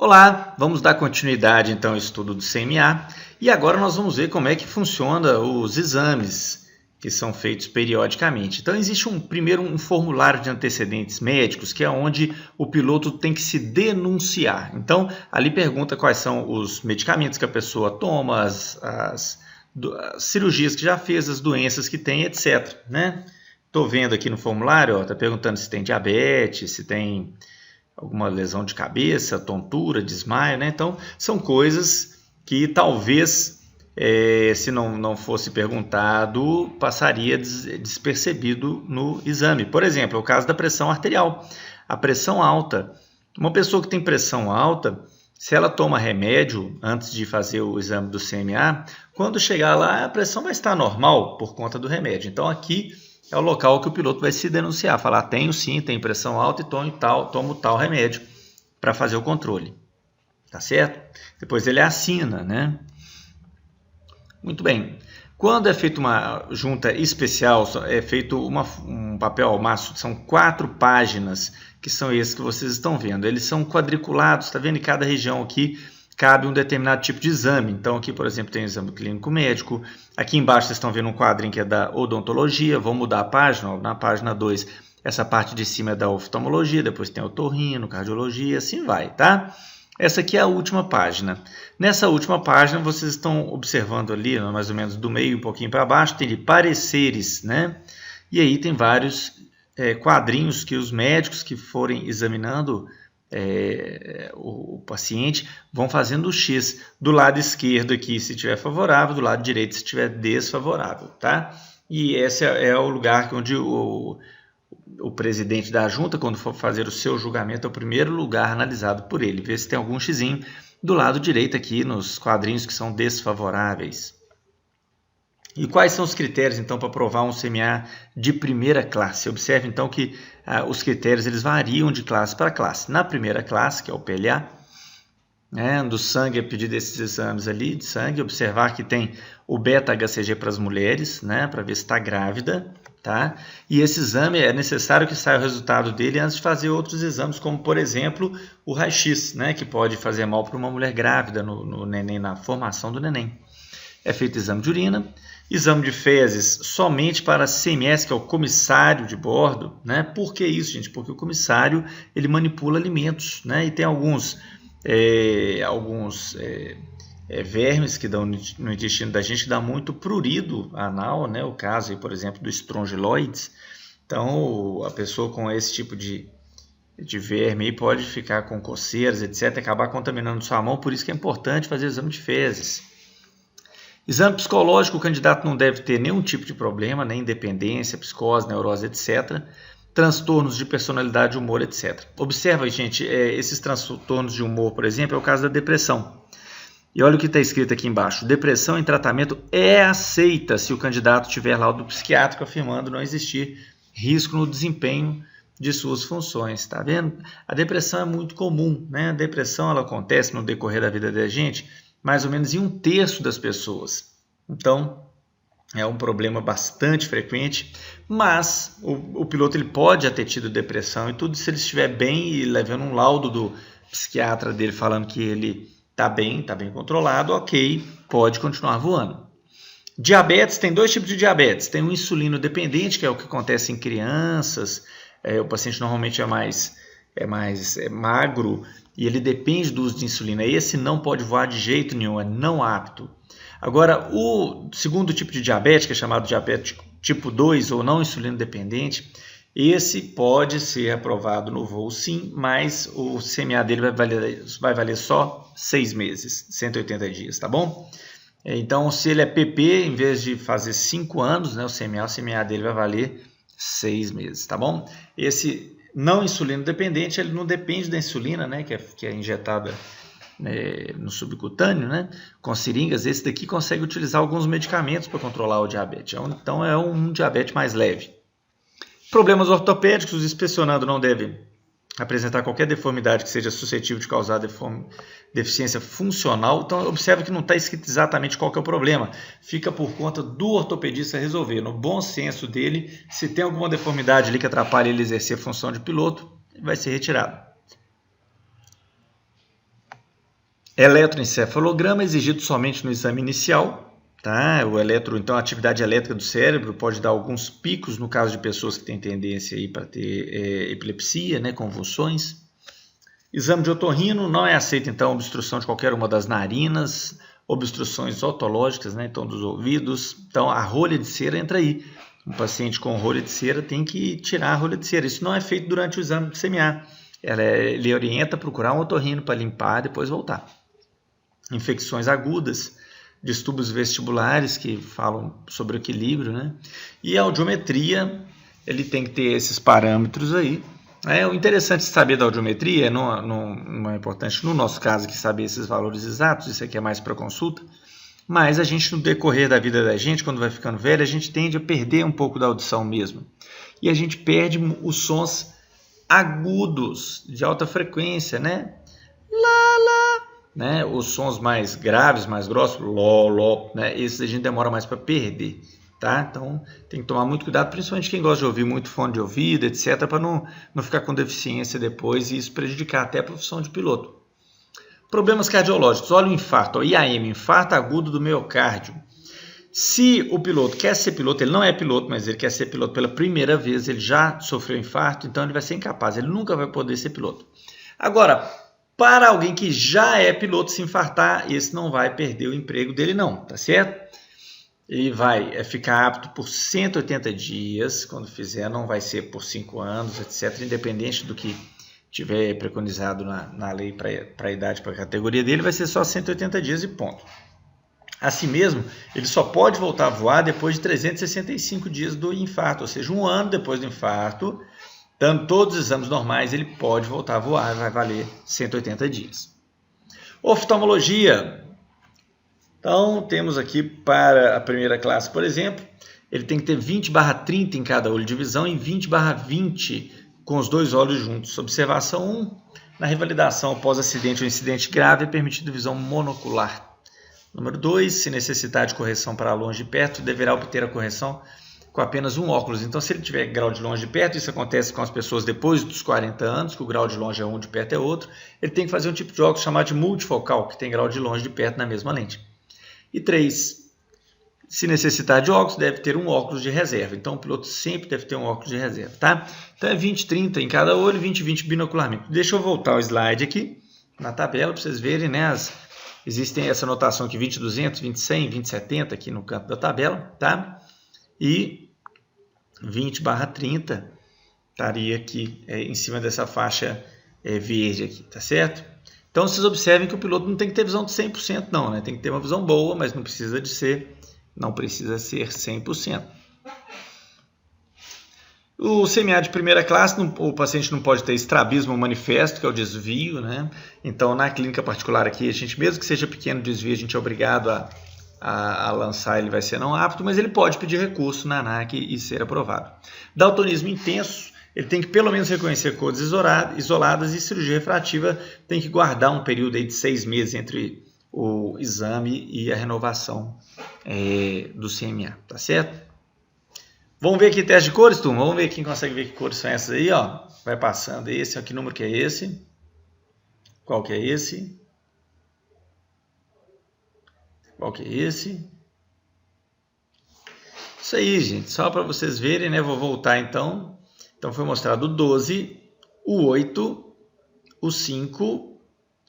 Olá, vamos dar continuidade então ao estudo do CMA e agora nós vamos ver como é que funciona os exames que são feitos periodicamente. Então existe primeiro um formulário de antecedentes médicos, que é onde o piloto tem que se denunciar. Então ali pergunta quais são os medicamentos que a pessoa toma, as cirurgias que já fez, as doenças que tem, etc. Estou vendo aqui no formulário, está perguntando se tem diabetes, se tem alguma lesão de cabeça, tontura, desmaio, Então, são coisas que talvez, se não fosse perguntado, passaria despercebido no exame. Por exemplo, é o caso da pressão arterial. A pressão alta. Uma pessoa que tem pressão alta, se ela toma remédio antes de fazer o exame do CMA, quando chegar lá, a pressão vai estar normal por conta do remédio. Então, aqui é o local que o piloto vai se denunciar, falar, tenho sim, tenho pressão alta e tomo tal remédio para fazer o controle, tá certo? Depois ele assina, Muito bem. Quando é feita uma junta especial, é feito um papel ao maço, são 4 páginas, que são esses que vocês estão vendo. Eles são quadriculados, está vendo? Em cada região aqui cabe um determinado tipo de exame. Então aqui, por exemplo, tem o exame clínico médico. Aqui embaixo vocês estão vendo um quadrinho que é da odontologia. Vou mudar a página. Na página 2, essa parte de cima é da oftalmologia. Depois tem otorrino, cardiologia, assim vai, tá? Essa aqui é a última página. Nessa última página, vocês estão observando ali, mais ou menos do meio um pouquinho para baixo, tem de pareceres, E aí tem vários quadrinhos que os médicos que forem examinando o paciente vão fazendo o X do lado esquerdo aqui se estiver favorável, do lado direito se estiver desfavorável, tá? E esse é o lugar onde o presidente da junta, quando for fazer o seu julgamento, é o primeiro lugar analisado por ele, ver se tem algum xizinho do lado direito aqui nos quadrinhos que são desfavoráveis. E quais são os critérios, então, para provar um CMA de primeira classe? Observe, então, que os critérios eles variam de classe para classe. Na primeira classe, que é o PLA, do sangue é pedido esses exames ali de sangue, observar que tem o beta-HCG para as mulheres, para ver se está grávida, tá? E esse exame é necessário que saia o resultado dele antes de fazer outros exames, como, por exemplo, o raio-x, que pode fazer mal para uma mulher grávida no neném, na formação do neném. É feito exame de urina, exame de fezes somente para CMS, que é o comissário de bordo, Por que isso, gente? Porque o comissário ele manipula alimentos, E tem alguns vermes que dão no intestino da gente que dá muito prurido anal, O caso, aí, por exemplo, do Strongyloides. Então, a pessoa com esse tipo de verme aí pode ficar com coceiras, etc., acabar contaminando sua mão, por isso que é importante fazer exame de fezes. Exame psicológico, o candidato não deve ter nenhum tipo de problema, nem dependência, psicose, neurose, etc. Transtornos de personalidade, humor, etc. Observa, gente, esses transtornos de humor, por exemplo, é o caso da depressão. E olha o que está escrito aqui embaixo. Depressão em tratamento é aceita se o candidato tiver laudo psiquiátrico afirmando não existir risco no desempenho de suas funções. Tá vendo? A depressão é muito comum, A depressão ela acontece no decorrer da vida da gente mais ou menos em 1/3 das pessoas. Então, é um problema bastante frequente, mas o piloto ele pode ter tido depressão e tudo se ele estiver bem e levando um laudo do psiquiatra dele falando que ele está bem controlado, ok, pode continuar voando. Diabetes, tem 2 tipos de diabetes. Tem o insulino dependente, que é o que acontece em crianças, o paciente normalmente é mais magro, e ele depende do uso de insulina. Esse não pode voar de jeito nenhum, é não apto. Agora, o segundo tipo de diabetes, que é chamado diabetes tipo 2 ou não insulino dependente, esse pode ser aprovado no voo sim, mas o CMA dele vai valer só 6 meses, 180 dias, tá bom? Então, se ele é PP, em vez de fazer 5 anos, o CMA dele vai valer 6 meses, tá bom? Esse não insulino dependente, ele não depende da insulina, que é injetada no subcutâneo, com seringas. Esse daqui consegue utilizar alguns medicamentos para controlar o diabetes. Então é um diabetes mais leve. Problemas ortopédicos, o inspecionando não deve apresentar qualquer deformidade que seja suscetível de causar deficiência funcional. Então, observe que não está escrito exatamente qual que é o problema. Fica por conta do ortopedista resolver. No bom senso dele, se tem alguma deformidade ali que atrapalhe ele exercer a função de piloto, vai ser retirado. Eletroencefalograma exigido somente no exame inicial. Tá? Então, a atividade elétrica do cérebro pode dar alguns picos no caso de pessoas que têm tendência para ter epilepsia, né, convulsões. Exame de otorrino, não é aceito, então, obstrução de qualquer uma das narinas, obstruções otológicas, né, então, dos ouvidos. Então, a rolha de cera entra aí. Um paciente com rolha de cera tem que tirar a rolha de cera. Isso não é feito durante o exame de CMA. Ele orienta a procurar um otorrino para limpar e depois voltar. Infecções agudas, distúrbios vestibulares que falam sobre o equilíbrio, né? E a audiometria, ele tem que ter esses parâmetros aí. O interessante de saber da audiometria, não é importante no nosso caso aqui saber esses valores exatos, isso aqui é mais para consulta, mas a gente no decorrer da vida da gente, quando vai ficando velho, a gente tende a perder um pouco da audição mesmo. E a gente perde os sons agudos, de alta frequência, né? Lá, lá, né? Os sons mais graves, mais grossos, ló, ló, né? Esses a gente demora mais para perder. Tá? Então tem que tomar muito cuidado, principalmente quem gosta de ouvir muito fone de ouvido, etc., para não ficar com deficiência depois e isso prejudicar até a profissão de piloto. Problemas cardiológicos, olha o infarto, IAM, infarto agudo do miocárdio. Se o piloto quer ser piloto, ele não é piloto, mas ele quer ser piloto pela primeira vez, ele já sofreu infarto, então ele vai ser incapaz, ele nunca vai poder ser piloto. Agora, para alguém que já é piloto se infartar, esse não vai perder o emprego dele não, tá certo? Ele vai ficar apto por 180 dias, quando fizer, não vai ser por 5 anos, etc., independente do que tiver preconizado na lei para a idade, para a categoria dele, vai ser só 180 dias e ponto. Assim mesmo, ele só pode voltar a voar depois de 365 dias do infarto, ou seja, 1 ano depois do infarto, dando todos os exames normais, ele pode voltar a voar, vai valer 180 dias. Oftalmologia. Então, temos aqui para a primeira classe, por exemplo, ele tem que ter 20/30 em cada olho de visão e 20/20 com os 2 olhos juntos. Observação 1, na revalidação após acidente ou incidente grave é permitido visão monocular. Número 2, se necessitar de correção para longe e perto, deverá obter a correção com apenas um óculos. Então, se ele tiver grau de longe e perto, isso acontece com as pessoas depois dos 40 anos, que o grau de longe é um, de perto é outro, ele tem que fazer um tipo de óculos chamado de multifocal, que tem grau de longe e de perto na mesma lente. E 3, se necessitar de óculos, deve ter um óculos de reserva. Então, o piloto sempre deve ter um óculos de reserva, tá? Então, é 20/30 em cada olho, 20/20 binocularmente. Deixa eu voltar o slide aqui, na tabela, para vocês verem, né? Existem essa notação aqui, 20/200, 20/100, 20/70 aqui no canto da tabela, tá? E 20/30 estaria aqui em cima dessa faixa verde aqui, tá certo? Então, vocês observem que o piloto não tem que ter visão de 100% não, né? Tem que ter uma visão boa, mas não precisa ser 100%. O CMA de primeira classe, o paciente não pode ter estrabismo manifesto, que é o desvio, né? Então, na clínica particular aqui, a gente, mesmo que seja pequeno desvio, a gente é obrigado a lançar, ele vai ser não apto, mas ele pode pedir recurso na ANAC e ser aprovado. Daltonismo intenso, ele tem que pelo menos reconhecer cores isoladas e cirurgia refrativa tem que guardar um período aí de 6 meses entre o exame e a renovação do CMA, tá certo? Vamos ver aqui teste de cores, turma? Vamos ver quem consegue ver que cores são essas aí, ó. Vai passando esse, ó, que número que é esse? Qual que é esse? Qual que é esse? Isso aí, gente, só para vocês verem, né? Vou voltar então. Então, foi mostrado o 12, o 8, o 5,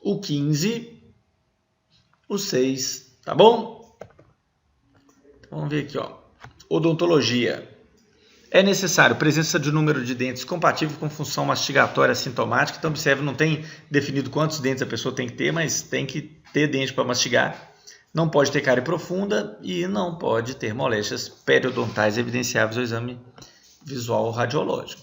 o 15, o 6, tá bom? Então, vamos ver aqui, ó. Odontologia. É necessário presença de número de dentes compatível com função mastigatória sintomática. Então, observe, não tem definido quantos dentes a pessoa tem que ter, mas tem que ter dente para mastigar. Não pode ter cárie profunda e não pode ter moléstias periodontais evidenciáveis ao exame visual radiológico.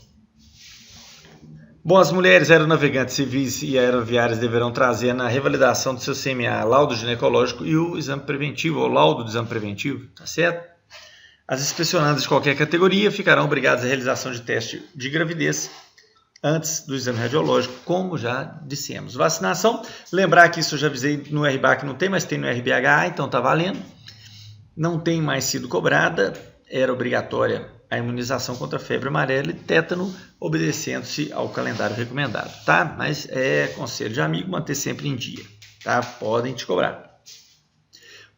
Bom, as mulheres aeronavegantes civis e aeroviárias deverão trazer na revalidação do seu CMA laudo ginecológico e o exame preventivo, ou laudo do exame preventivo, tá certo? As inspecionadas de qualquer categoria ficarão obrigadas à realização de teste de gravidez antes do exame radiológico, como já dissemos. Vacinação, lembrar que isso eu já avisei no RBAC, não tem, mas tem no RBH, então tá valendo. Não tem mais sido cobrada, era obrigatória a imunização contra a febre amarela e tétano, obedecendo-se ao calendário recomendado, tá? Mas é conselho de amigo manter sempre em dia. tá? Podem te cobrar.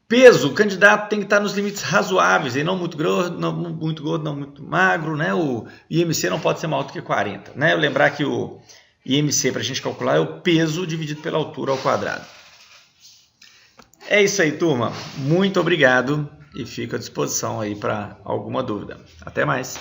Peso, o candidato tem que estar nos limites razoáveis, e não muito gordo, não muito magro, né? O IMC não pode ser maior do que 40, né? Eu lembrar que o IMC para a gente calcular é o peso dividido pela altura ao quadrado. É isso aí, turma. Muito obrigado e fico à disposição aí para alguma dúvida. Até mais.